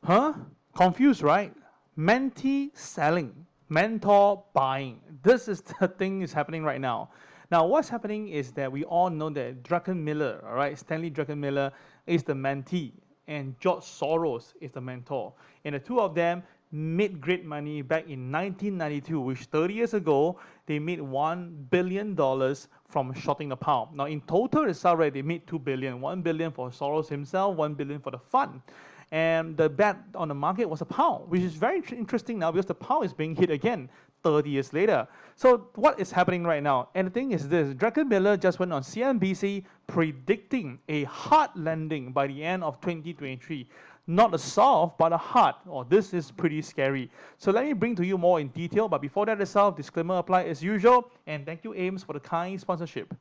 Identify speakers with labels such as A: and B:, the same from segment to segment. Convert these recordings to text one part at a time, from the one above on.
A: Huh? Confused, right? Mentee selling, mentor buying. This is the thing is happening right now. Now, what's happening is that we all know that Druckenmiller, all right, Stanley Druckenmiller is the mentee, and George Soros is the mentor. And the two of them made great money back in 1992, which 30 years ago, they made $1 billion from shorting the pound. Now, in total itself, right, they made $2 billion. $1 billion for Soros himself, $1 billion for the fund. And the bet on the market was a pound, which is very interesting now because the pound is being hit again 30 years later. So what is happening right now? And the thing is this, Druckenmiller just went on CNBC predicting a hard landing by the end of 2023. Not a soft, but a hard. Oh, this is pretty scary. So let me bring to you more in detail, but before that itself, disclaimer apply as usual, and thank you Ames for the kind sponsorship.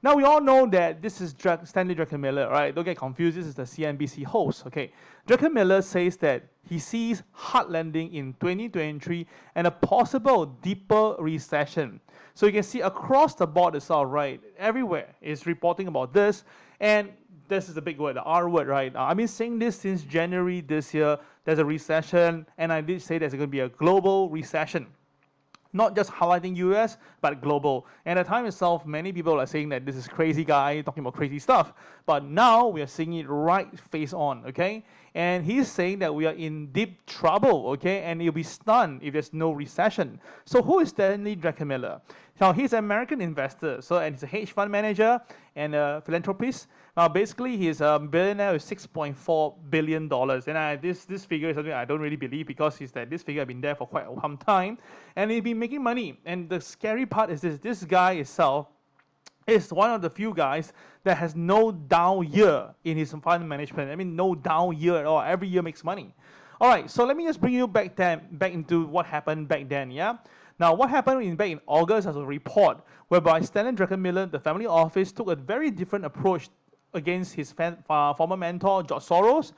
A: Now, we all know that this is Stanley Druckenmiller, right? Don't get confused, this is the CNBC host, okay? Druckenmiller says that he sees hard landing in 2023 and a possible deeper recession. So you can see across the board itself, right? Everywhere is reporting about this, and this is the big word, the R word, right? I've been saying this since January this year. There's a recession, and I did say there's going to be a global recession. Not just highlighting US, but global. And at the time itself, many people are saying that this is crazy guy talking about crazy stuff. But now we are seeing it right face on, okay? And he's saying that we are in deep trouble, okay? And you'll be stunned if there's no recession. So who is Stanley Druckenmiller? Now, he's an American investor, and he's a hedge fund manager and a philanthropist. Now, basically, he's a billionaire with $6.4 billion. And this figure is something I don't really believe because this figure has been there for quite some time. And he's been making money. And the scary part is this guy itself is one of the few guys that has no down year in his fund management. I mean, no down year at all. Every year makes money. All right, so let me just bring you back into what happened back then, yeah? Now, what happened back in August as a report whereby Stanley Druckenmiller, the family office, took a very different approach against his former mentor, George Soros.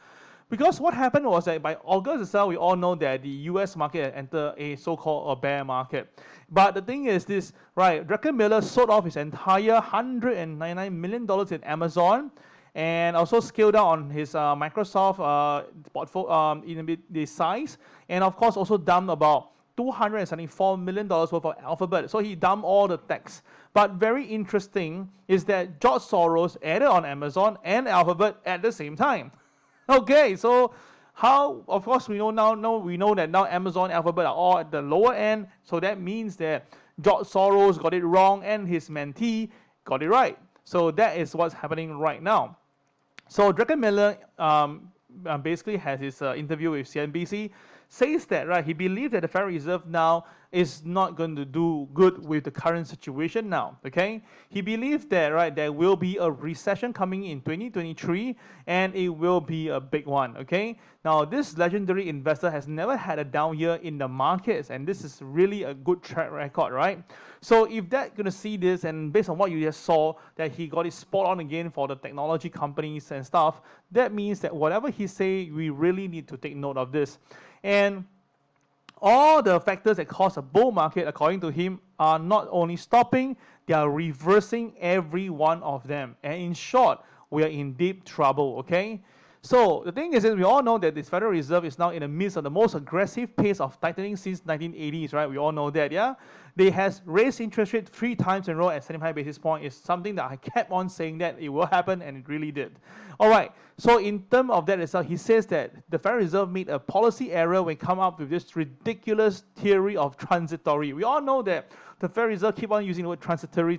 A: Because what happened was that by August itself, we all know that the US market had entered a so-called a bear market. But the thing is this, right, Druckenmiller sold off his entire $199 million in Amazon and also scaled down on his Microsoft portfolio in the size, and of course also dumped about $274 million worth of Alphabet. So he dumped all the techs. But very interesting is that George Soros added on Amazon and Alphabet at the same time. Okay, so how, of course, we know that now Amazon, Alphabet are all at the lower end. So that means that George Soros got it wrong and his mentee got it right. So that is what's happening right now. So Druckenmiller basically has his interview with CNBC, says that, right, he believes that the Federal Reserve now is not going to do good with the current situation now, okay? He believes that, right, there will be a recession coming in 2023, and it will be a big one, okay? Now, this legendary investor has never had a down year in the markets, and this is really a good track record, right? So if that's going to see this, and based on what you just saw, that he got it spot on again for the technology companies and stuff, that means that whatever he say, we really need to take note of this. And all the factors that cause a bull market, according to him, are not only stopping, they are reversing every one of them. And in short, we are in deep trouble, okay? So the thing is that we all know that this Federal Reserve is now in the midst of the most aggressive pace of tightening since 1980s, right? We all know that, yeah? They has raised interest rate 3 times in a row at 75 basis points. It's something that I kept on saying that it will happen, and it really did. All right, so in terms of that itself, he says that the Federal Reserve made a policy error when come up with this ridiculous theory of transitory. We all know that the Federal Reserve keep on using the word transitory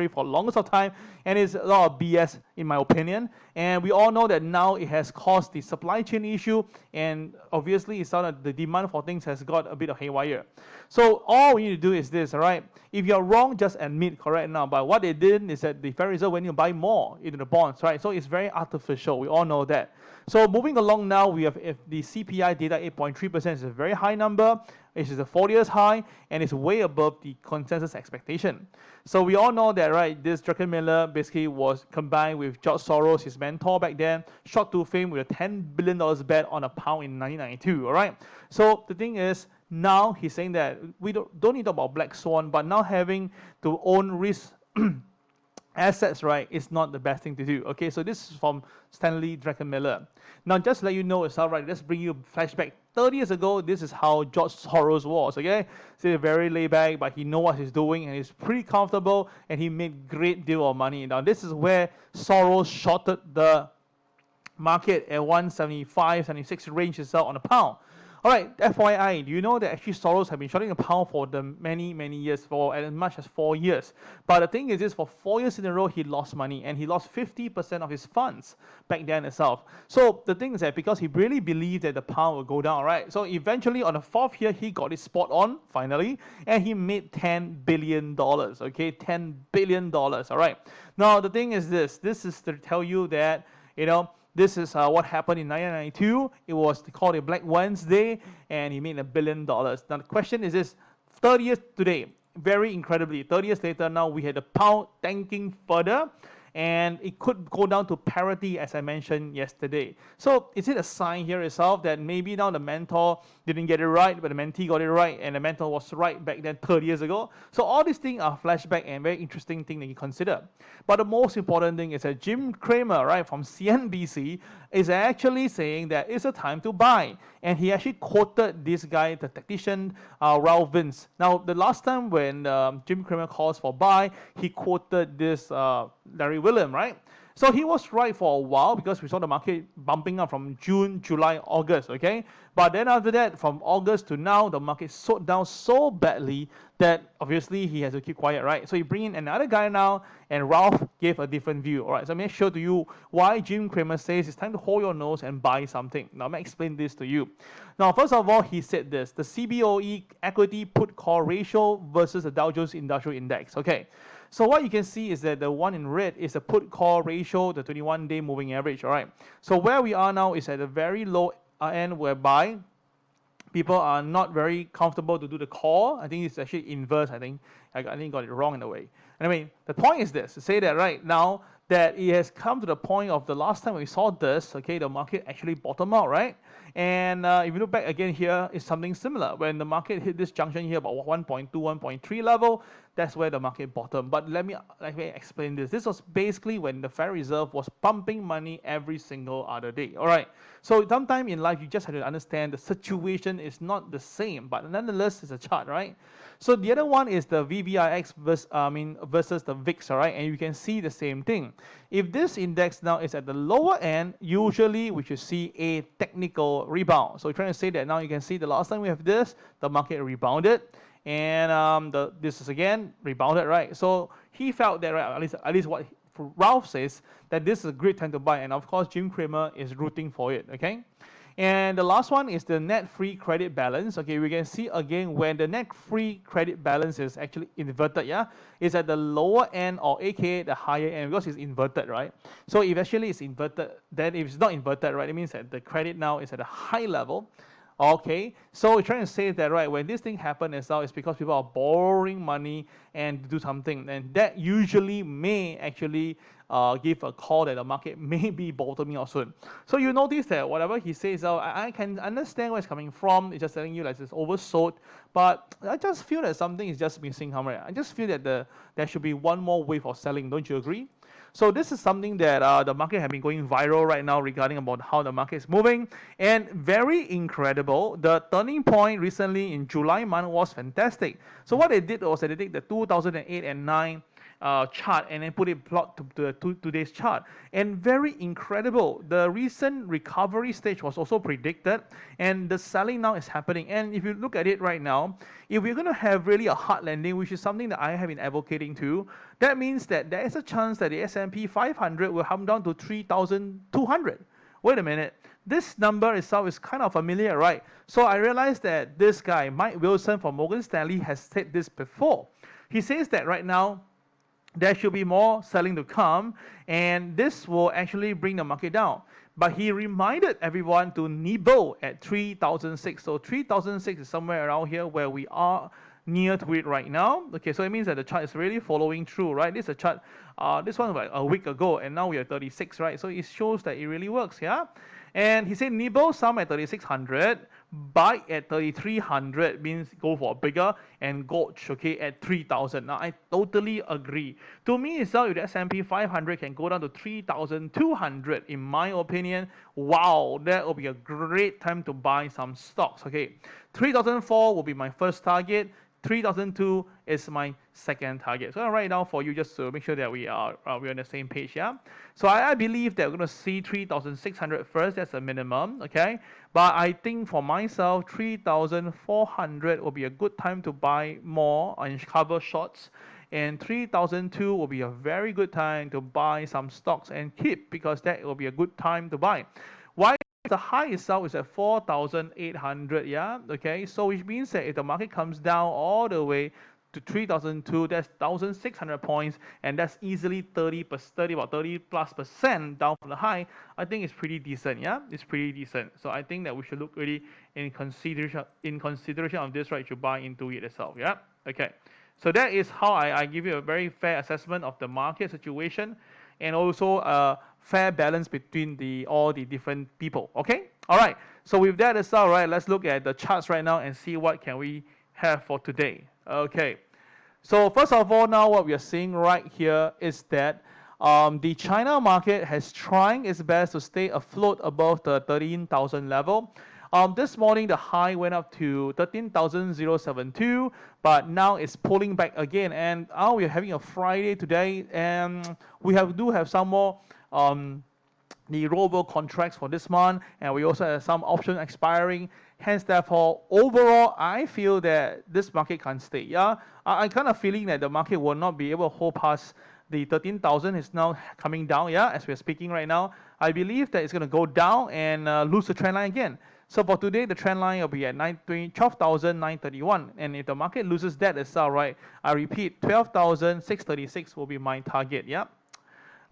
A: for longest of time, and it's a lot of BS in my opinion. And we all know that now it has caused the supply chain issue, and obviously it's not the demand for things has got a bit of haywire. So all we need to do is this, all right? If you're wrong, just admit, correct now. But what they did is that the Federal Reserve went to buy more into the bonds, right? So it's very artificial. We all know that. So moving along now, we have if the CPI data 8.3% is a very high number. It is a 40 years high, and it's way above the consensus expectation. So we all know that, right, this Druckenmiller basically was combined with George Soros, his mentor back then, shot to fame with a $10 billion bet on a pound in 1992, all right? So the thing is, now he's saying that we don't need to talk about black swan, but now having to own risk assets, right, is not the best thing to do. Okay, so this is from Stanley Druckenmiller. Now, just to let you know itself, right, let's bring you a flashback. 30 years ago, this is how George Soros was, okay? So very laid back, but he knows what he's doing, and he's pretty comfortable, and he made great deal of money. Now, this is where Soros shorted the market at 175, 76 range itself on a pound. All right, FYI, do you know that actually Soros have been shorting the pound for the many years, for as much as 4 years. But the thing is this, for 4 years in a row, he lost money, and he lost 50% of his funds back then itself. So the thing is that because he really believed that the pound would go down, right? So eventually on the 4th year, he got it spot on, finally, and he made $10 billion, okay? $10 billion, all right? Now, the thing is this is to tell you that, you know, this is what happened in 1992. It was called a Black Wednesday, and he made $1 billion. Now the question is this: 30 years today, very incredibly, 30 years later, now we had the pound tanking further, and it could go down to parity, as I mentioned yesterday. So is it a sign here itself that maybe now the mentor didn't get it right, but the mentee got it right, and the mentor was right back then 30 years ago? So all these things are flashback and very interesting thing that you consider. But the most important thing is that Jim Cramer, right, from CNBC, is actually saying that it's a time to buy. And he actually quoted this guy, the tactician, Ralph Vince. Now, the last time when Jim Cramer calls for buy, he quoted this Larry William, right? So he was right for a while because we saw the market bumping up from June, July, August, okay? But then after that, from August to now, the market sold down so badly that obviously he has to keep quiet, right? So you bring in another guy now, and Ralph gave a different view, all right? So I'm going to show to you why Jim Cramer says it's time to hold your nose and buy something. Now, I'm going to explain this to you. Now, first of all, he said this: the CBOE equity put call ratio versus the Dow Jones Industrial Index, okay? So what you can see is that the one in red is the put call ratio, the 21-day moving average, all right? So where we are now is at a very low end whereby people are not very comfortable to do the call. I think it's actually inverse. I think got it wrong in a way. Anyway, the point is this, to say that right now that it has come to the point of the last time we saw this, okay, the market actually bottomed out, right? And if you look back again here, it's something similar. When the market hit this junction here, about 1.2, 1.3 level, that's where the market bottomed. But let me explain this. This was basically when the Federal Reserve was pumping money every single other day. All right. So sometime in life, you just have to understand the situation is not the same, but nonetheless, it's a chart, right? So the other one is the VVIX versus the VIX, all right? And you can see the same thing. If this index now is at the lower end, usually we should see a technical rebound. So we're trying to say that now you can see the last time we have this, the market rebounded, and this is again rebounded, right? So he felt that, right, at least what Ralph says, that this is a great time to buy, and of course Jim Cramer is rooting for it, okay? And the last one is the net free credit balance. Okay, we can see again when the net free credit balance is actually inverted, yeah? It's at the lower end, or aka the higher end, because it's inverted, right? So if actually it's inverted, then if it's not inverted, right, it means that the credit now is at a high level. Okay, so we're trying to say that, right, when this thing happens as well, it's because people are borrowing money and do something, and that usually may actually give a call that the market may be bottoming out soon. So you notice that whatever he says, I can understand where it's coming from. It's just telling you like it's oversold, but I just feel that something is just missing somewhere. I just feel that there should be one more wave of selling. Don't you agree? So this is something that the market has been going viral right now regarding about how the market is moving, and very incredible. The turning point recently in July month was fantastic. So what they did was that they take the 2008 and 9 chart and then put it plot to today's chart, and very incredible. The recent recovery stage was also predicted, and the selling now is happening. And if you look at it right now, if we're going to have really a hard landing, which is something that I have been advocating to, that means that there is a chance that the S&P 500 will come down to 3,200. Wait a minute, this number itself is kind of familiar, right? So I realized that this guy, Mike Wilson from Morgan Stanley, has said this before. He says that right now there should be more selling to come, and this will actually bring the market down. But he reminded everyone to nibble at 3,006. So 3,006 is somewhere around here where we are near to it right now. Okay, so it means that the chart is really following through, right? This is a chart, this one was like a week ago, and now we are 36, right? So it shows that it really works, yeah? And he said nibble some at 3600, buy at 3300, means go for bigger, and gauge, okay, at 3000. Now I totally agree. To me itself, if the S&P 500 can go down to 3200, in my opinion, wow, that will be a great time to buy some stocks. Okay, 3004 will be my first target. 3002 is my second target. So I'll write it down for you just to make sure that we're on the same page. Yeah. So I believe that we're going to see 3,600 first. That's a minimum. Okay. But I think for myself, 3,400 will be a good time to buy more and cover shorts. And 3002 will be a very good time to buy some stocks and keep, because that will be a good time to buy. Why? The high itself is at 4,800, yeah, okay, so which means that if the market comes down all the way to 3,002, that's 1,600 points, and that's easily 30 about 30+% down from the high. I think it's pretty decent, yeah, it's pretty decent. So I think that we should look really in consideration of this, right, to buy into it itself, yeah, okay. So that is how I give you a very fair assessment of the market situation, and also a fair balance between all the different people. Okay, all right. So with that as well, right, let's look at the charts right now and see what can we have for today. Okay. So first of all, now what we are seeing right here is that the China market has trying its best to stay afloat above the 13,000 level. This morning, the high went up to 13,072, but now it's pulling back again. And now we're having a Friday today, and we do have some more the robo contracts for this month, and we also have some options expiring. Hence, therefore, overall, I feel that this market can't stay. Yeah, I kind of feeling that the market will not be able to hold past the 13,000. Is now coming down. Yeah, as we're speaking right now, I believe that it's going to go down and lose the trend line again. So for today, the trend line will be at 12,931, and if the market loses that as well, right, I repeat, 12,636 will be my target. Yeah.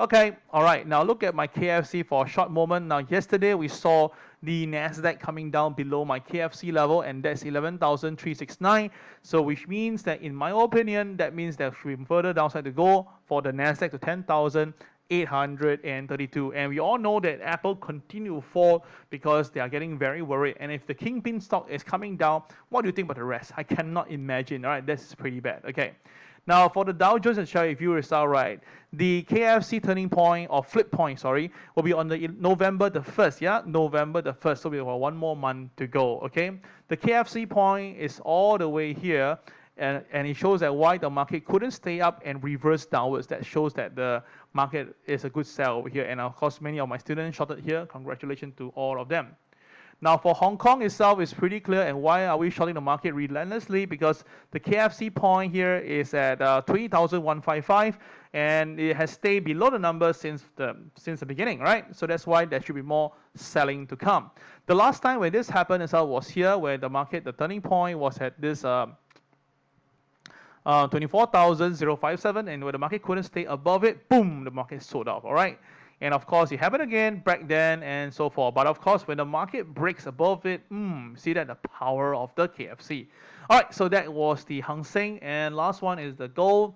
A: Okay, all right, now look at my KFC for a short moment. Now yesterday we saw the NASDAQ coming down below my KFC level, and that's 11,369. So which means that, in my opinion, that means there should be further downside to go for the NASDAQ to 10,832. And we all know that Apple continue to fall because they are getting very worried. And if the kingpin stock is coming down, what do you think about the rest? I cannot imagine. All right, that's pretty bad. Okay. Now for the Dow Jones and share review result, right, the KFC turning point, or flip point, sorry, will be on the November the 1st, yeah, November the 1st, so we have 1 more month to go, okay. The KFC point is all the way here, and it shows that why the market couldn't stay up and reverse downwards. That shows that the market is a good sell over here, and of course many of my students shorted here. Congratulations to all of them. Now for Hong Kong itself, is pretty clear, and why are we shorting the market relentlessly? Because the KFC point here is at 20,155, and it has stayed below the number since the beginning, right? So that's why there should be more selling to come. The last time when this happened itself was here, where the market, the turning point was at this 24,057, and where the market couldn't stay above it, boom, the market sold off, all right? And of course, it happened again back then and so forth. But of course, when the market breaks above it, see that the power of the KFC. All right, so that was the Hang Seng. And last one is the gold.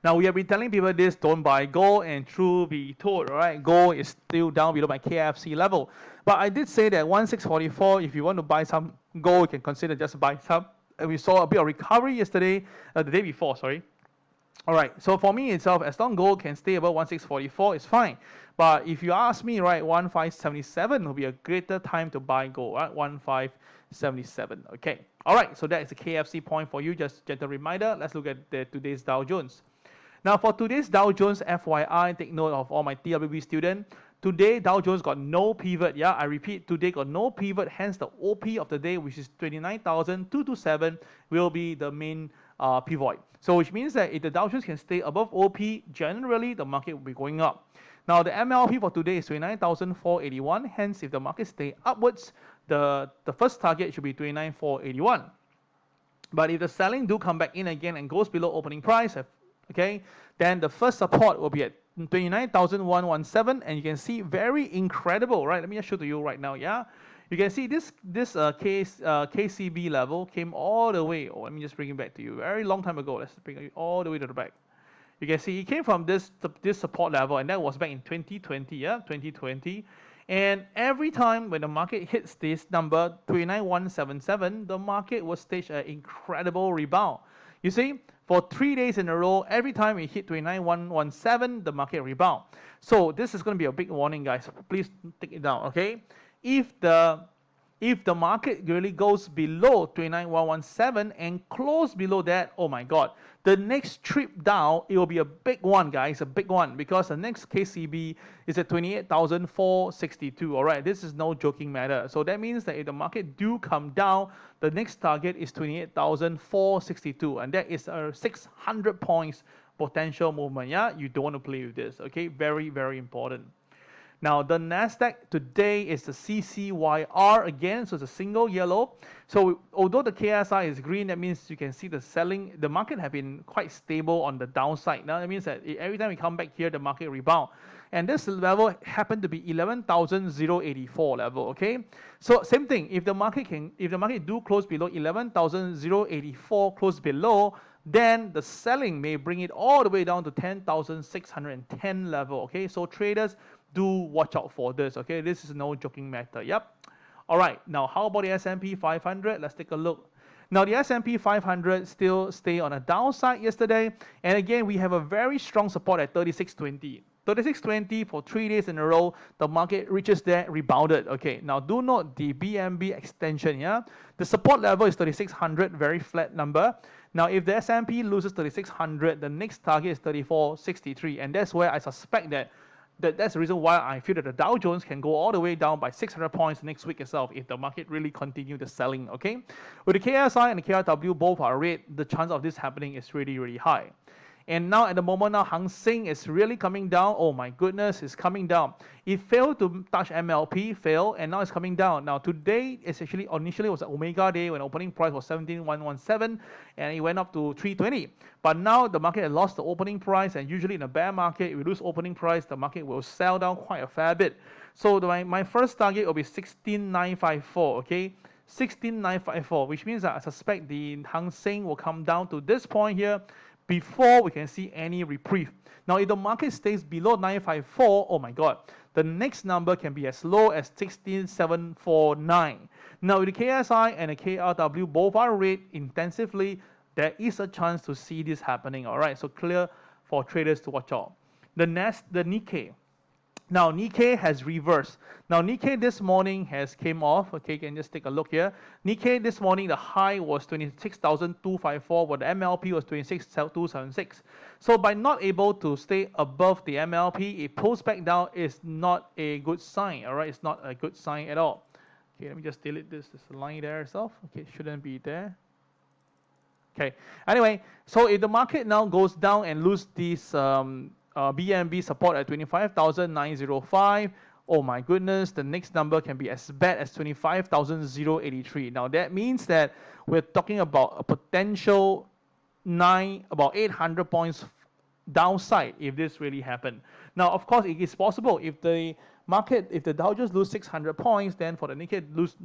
A: Now, we have been telling people this, don't buy gold, and truth be told, all right, gold is still down below my KFC level. But I did say that 1644, if you want to buy some gold, you can consider just buy some. And we saw a bit of recovery yesterday, the day before, sorry. All right, so for me itself, as long gold can stay above 1644, it's fine. But if you ask me, right, 1577 will be a greater time to buy gold, right? 1577, okay. All right, so that is the KFC point for you, just gentle reminder. Let's look at today's Dow Jones. Now for today's Dow Jones, FYI, take note of all my TWB students. Today, Dow Jones got no pivot. Yeah, I repeat, today got no pivot. Hence, the OP of the day, which is 29,227, will be the main pivot. So which means that if the Dow Jones can stay above OP, generally the market will be going up. Now the MLP for today is 29,481. Hence, if the market stay upwards, the first target should be 29,481. But if the selling do come back in again and goes below opening price, okay, then the first support will be at 29,117, and you can see very incredible, right? Let me just show to you right now. Yeah, you can see this KCB level came all the way. Oh, let me just bring it back to you. Very long time ago. Let's bring it all the way to the back. You can see it came from this support level, and that was back in 2020. Yeah, 2020. And every time when the market hits this number 29177, the market will stage an incredible rebound. You see, for 3 days in a row, every time we hit 29117, the market rebound. So this is going to be a big warning, guys. Please take it down, okay? If the market really goes below 29117 and close below that, oh my God, the next trip down, it will be a big one, guys, a big one, because the next KCB is at 28,462. All right, this is no joking matter. So that means that if the market do come down, the next target is 28,462, and that is a 600 points potential movement. Yeah, you don't want to play with this. Okay, very, very important. Now, the NASDAQ today is the CCYR again, so it's a single yellow. So although the KSI is green, that means you can see the selling, the market have been quite stable on the downside. Now, that means that every time we come back here, the market rebound. And this level happened to be 11,084 level, okay? So same thing, if the market do close below 11,084, close below, then the selling may bring it all the way down to 10,610 level, okay? So traders, do watch out for this, okay? This is no joking matter. Yep. All right. Now, how about the S&P 500? Let's take a look. Now, the S&P 500 still stay on a downside yesterday, and again, we have a very strong support at 3620. 3620 for 3 days in a row. The market reaches there, rebounded. Okay. Now, do note the BMB extension. Yeah. The support level is 3600, very flat number. Now, if the S&P loses 3600, the next target is 3463, and that's where I suspect that's the reason why I feel that the Dow Jones can go all the way down by 600 points next week itself if the market really continue the selling, okay? With the KSI and the KRW both are red, the chance of this happening is really, really high. And now at the moment now, Hang Seng is really coming down. Oh my goodness, it's coming down. It failed to touch MLP, failed, and now it's coming down. Now today, it's actually, initially it was an Omega day when opening price was 17,117, and it went up to 320. But now the market has lost the opening price, and usually in a bear market, if we lose opening price, the market will sell down quite a fair bit. So my first target will be 16,954, okay? 16,954, which means that I suspect the Hang Seng will come down to this point here before we can see any reprieve. Now, if the market stays below 954, oh my God, the next number can be as low as 16,749. Now, with the KSI and the KRW both are red intensively, there is a chance to see this happening. All right, so clear for traders to watch out. The Nikkei. Now, Nikkei has reversed. Now, Nikkei this morning has came off. Okay, you can just take a look here. Nikkei this morning, the high was 26,254, but the MLP was 26,276. So by not able to stay above the MLP, it pulls back down is not a good sign. All right, it's not a good sign at all. Okay, let me just delete this. There's a line there itself. Okay, it shouldn't be there. Okay, anyway, so if the market now goes down and lose this BNB support at 25,905, oh my goodness, the next number can be as bad as 25,083. Now that means that we're talking about a potential about 800 points downside if this really happened. Now, of course, it is possible if the Dow Jones lose 600 points, then for the Nikkei lose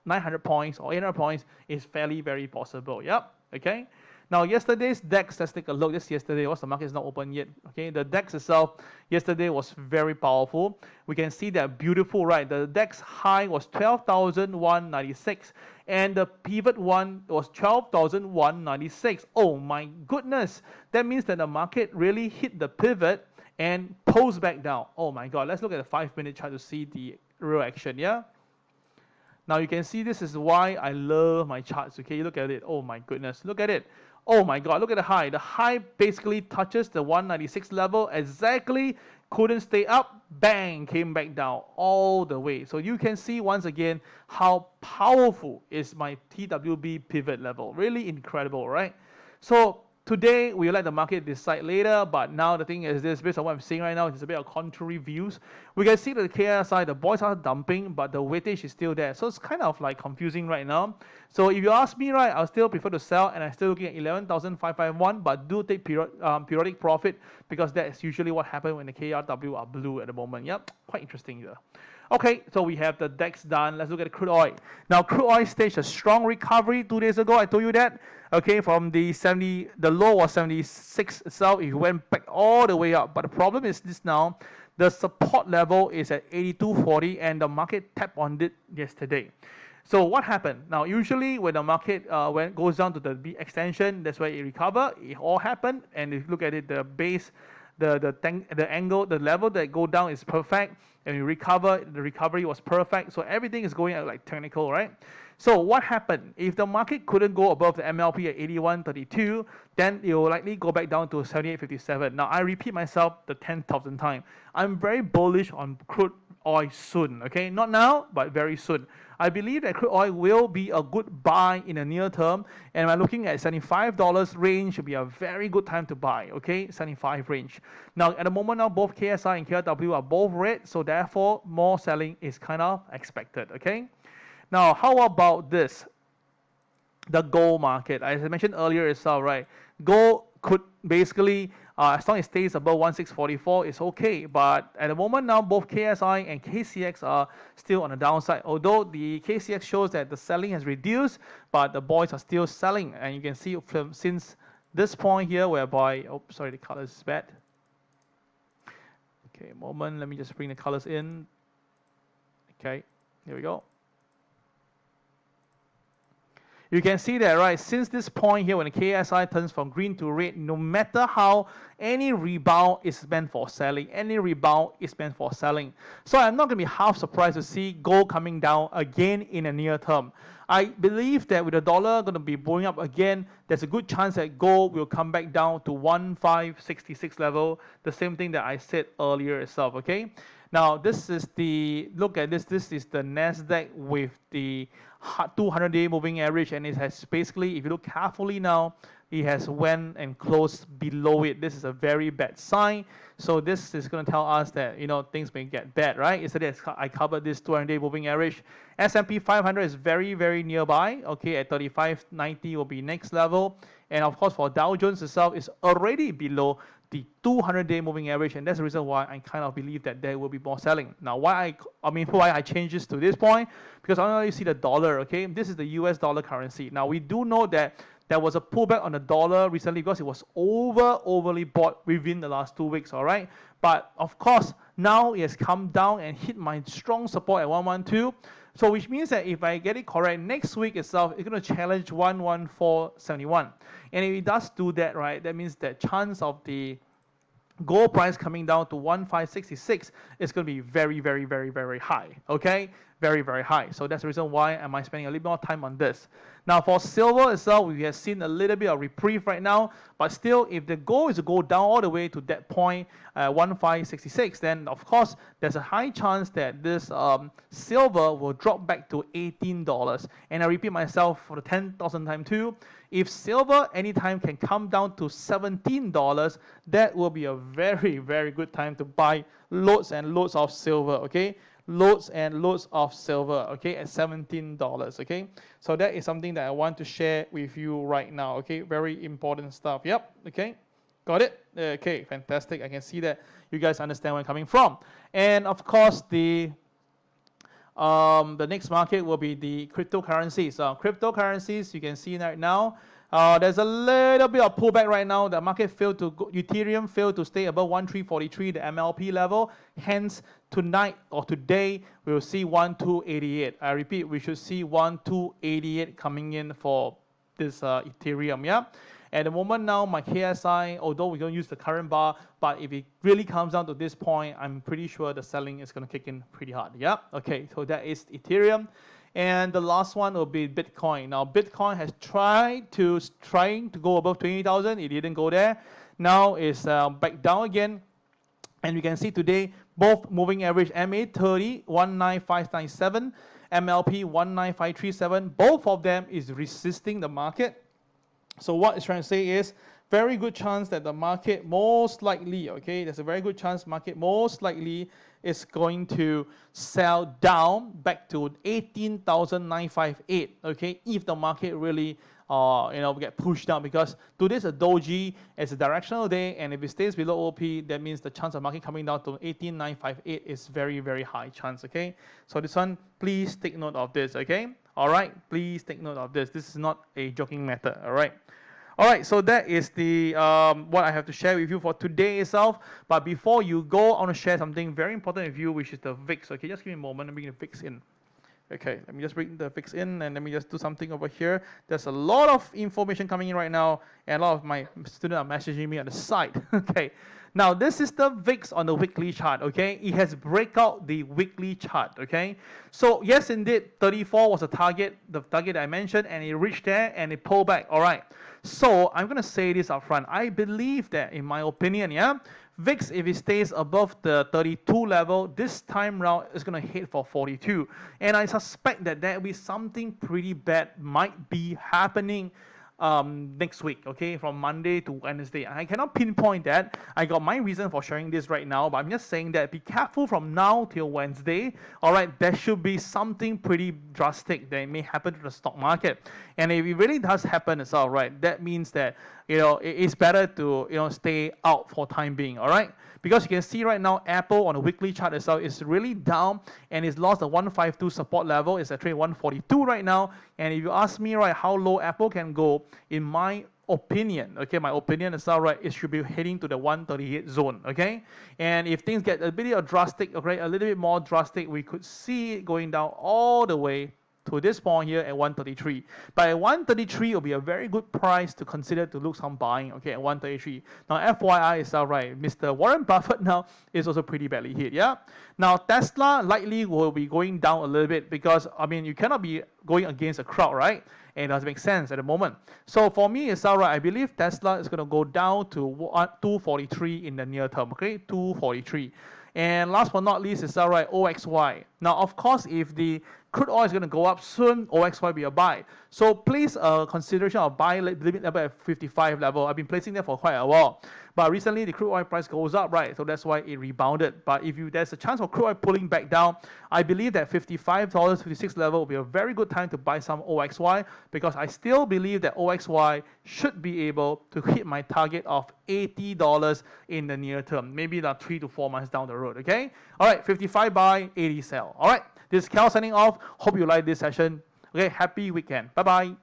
A: 900 points or 800 points is fairly very possible. Yep. Okay. Now, yesterday's DAX, let's take a look. This yesterday, the market is not open yet. Okay, the DAX itself yesterday was very powerful. We can see that beautiful, right? The DAX high was 12,196, and the pivot one was 12,196. Oh my goodness! That means that the market really hit the pivot and pulls back down. Oh my God! Let's look at the 5-minute chart to see the real action. Yeah. Now you can see this is why I love my charts. Okay, look at it. Oh my goodness, look at it. Oh my God, look at the high. The high basically touches the 196 level exactly, couldn't stay up, bang, came back down all the way. So you can see once again how powerful is my TWB pivot level. Really incredible, right? So today, we let the market decide later, but now the thing is this, based on what I'm seeing right now, it's a bit of contrary views. We can see that the KSI, the boys are dumping, but the weightage is still there. So it's kind of like confusing right now. So if you ask me, right, I'll still prefer to sell, and I'm still looking at 11,551, but do take periodic profit, because that's usually what happens when the KRW are blue at the moment. Yep, quite interesting here. Okay, so we have the DAX done. Let's look at the crude oil. Now, crude oil staged a strong recovery 2 days ago. I told you that. Okay, from the low was 76 itself. It went back all the way up. But the problem is this now. The support level is at 82.40 and the market tapped on it yesterday. So what happened? Now, usually when the market when it goes down to the B extension, that's where it recover. It all happened, and if you look at it, the base, the angle, the level that go down is perfect, and you recover. The recovery was perfect. So everything is going at like technical, right? So what happened? If the market couldn't go above the MLP at 81.32, then it will likely go back down to 78.57. Now I repeat myself the 10,000th time. I'm very bullish on crude oil soon. Okay, not now, but very soon. I believe that crude oil will be a good buy in the near term, and I'm looking at $75 range should be a very good time to buy. Okay, 75 range. Now at the moment now, both KSI and KRW are both red, so therefore more selling is kind of expected. Okay. Now, how about this? The gold market. As I mentioned earlier itself, right? Gold could basically, as long as it stays above 1644, it's okay. But at the moment now, both KSI and KCX are still on the downside. Although the KCX shows that the selling has reduced, but the boys are still selling. And you can see from since this point here, whereby, oh, sorry, the colors is bad. Okay, moment. Let me just bring the colors in. Okay, here we go. You can see that, right, since this point here, when the KSI turns from green to red, no matter how, any rebound is meant for selling. Any rebound is meant for selling. So I'm not going to be half surprised to see gold coming down again in the near term. I believe that with the dollar going to be blowing up again, there's a good chance that gold will come back down to 1566 level, the same thing that I said earlier itself, okay? Now, this is the, look at this, this is the NASDAQ with the 200-day moving average, and it has basically, if you look carefully now, it has went and closed below it. This is a very bad sign. So this is going to tell us that, you know, things may get bad, right? Yesterday I covered this 200-day moving average. S&P 500 is very, very nearby. Okay, at 3590 will be next level. And of course, for Dow Jones itself, is already below the 200-day moving average, and that's the reason why I kind of believe that there will be more selling. Now, why I changed this to this point, because I know you see the dollar, okay? This is the US dollar currency. Now, we do know that there was a pullback on the dollar recently because it was overly bought within the last 2 weeks, all right? But of course, now it has come down and hit my strong support at 112. So which means that if I get it correct, next week itself, it's going to challenge 114.71. And if it does do that, right, that means that chance of the gold price coming down to 1566 is going to be very, very, very, very high, okay? Very, very high. So that's the reason why am I spending a little more time on this. Now for silver itself, we have seen a little bit of reprieve right now, but still, if the goal is to go down all the way to that point, 1566, then of course, there's a high chance that this silver will drop back to $18. And I repeat myself for the 10,000th time too, if silver anytime can come down to $17, that will be a very, very good time to buy loads and loads of silver, okay? Loads and loads of silver, okay, at $17, okay? So that is something that I want to share with you right now, okay? Very important stuff. Yep, okay, got it? Okay, fantastic. I can see that you guys understand where I'm coming from. And of course, the next market will be the cryptocurrencies. Cryptocurrencies, you can see right now, there's a little bit of pullback right now. The market failed to go, Ethereum failed to stay above 1343, the MLP level. Hence, tonight or today, we will see 1288. I repeat, we should see 1288 coming in for this Ethereum, yeah? At the moment now, my KSI, although we don't use the current bar, but if it really comes down to this point, I'm pretty sure the selling is going to kick in pretty hard, yeah? Okay, so that is Ethereum. And the last one will be Bitcoin. Now, Bitcoin has trying to go above 20,000. It didn't go there. Now it's back down again. And you can see today, both moving average MA30, 19597, MLP 19537. Both of them is resisting the market. So what it's trying to say is, very good chance that the market most likely, okay, there's a very good chance market most likely is going to sell down back to 18,958, okay, if the market really get pushed down, because today's a doji, it's a directional day, and if it stays below OP, that means the chance of market coming down to 18,958 is very, very high chance, okay? So this one, please take note of this, okay? All right, please take note of this. This is not a joking matter, all right? All right, so that is the what I have to share with you for today itself. But before you go, I want to share something very important with you, which is the VIX. Okay, just give me a moment. Let me bring the VIX in. Okay, let me just bring the VIX in and let me just do something over here. There's a lot of information coming in right now, and a lot of my students are messaging me on the side. Okay, now this is the VIX on the weekly chart. Okay, it has break out the weekly chart. Okay, so yes, indeed, 34 was the target I mentioned, and it reached there and it pulled back. All right, so I'm gonna say this up front. I believe that, in my opinion, yeah, VIX, if it stays above the 32 level, this time round is going to hit for 42. And I suspect that there will be something pretty bad might be happening next week, okay, from Monday to Wednesday. I cannot pinpoint that. I got my reason for sharing this right now, but I'm just saying that be careful from now till Wednesday. All right, there should be something pretty drastic that may happen to the stock market. And if it really does happen itself, right, that means that, you know, it's better to, you know, stay out for time being. All right, because you can see right now Apple on the weekly chart itself is really down and it's lost the 152 support level. It's at trade 142 right now. And if you ask me, right, how low Apple can go, in my opinion, okay, my opinion is all right, it should be heading to the 138 zone, okay? And if things get a bit drastic, okay, a little bit more drastic, we could see it going down all the way to this point here at 133. But at 133, it will be a very good price to consider to look some buying, okay, at 133. Now, FYI is all right. Mr. Warren Buffett now is also pretty badly hit, yeah? Now, Tesla likely will be going down a little bit because, I mean, you cannot be going against a crowd, right? And it doesn't make sense at the moment. So for me, it's all right. I believe Tesla is going to go down to 243 in the near term, okay? 243. And last but not least, it's all right, OXY. Now, of course, if the crude oil is going to go up soon, OXY be a buy. So please consideration of buy limit level at 55 level. I've been placing that for quite a while. But recently the crude oil price goes up, right? So that's why it rebounded. But if there's a chance of crude oil pulling back down, I believe that $55, 56 level will be a very good time to buy some OXY, because I still believe that OXY should be able to hit my target of $80 in the near term, maybe like 3 to 4 months down the road, okay? All right, 55 buy, 80 sell. All right, this is Cal signing off. Hope you like this session. Okay, happy weekend. Bye-bye.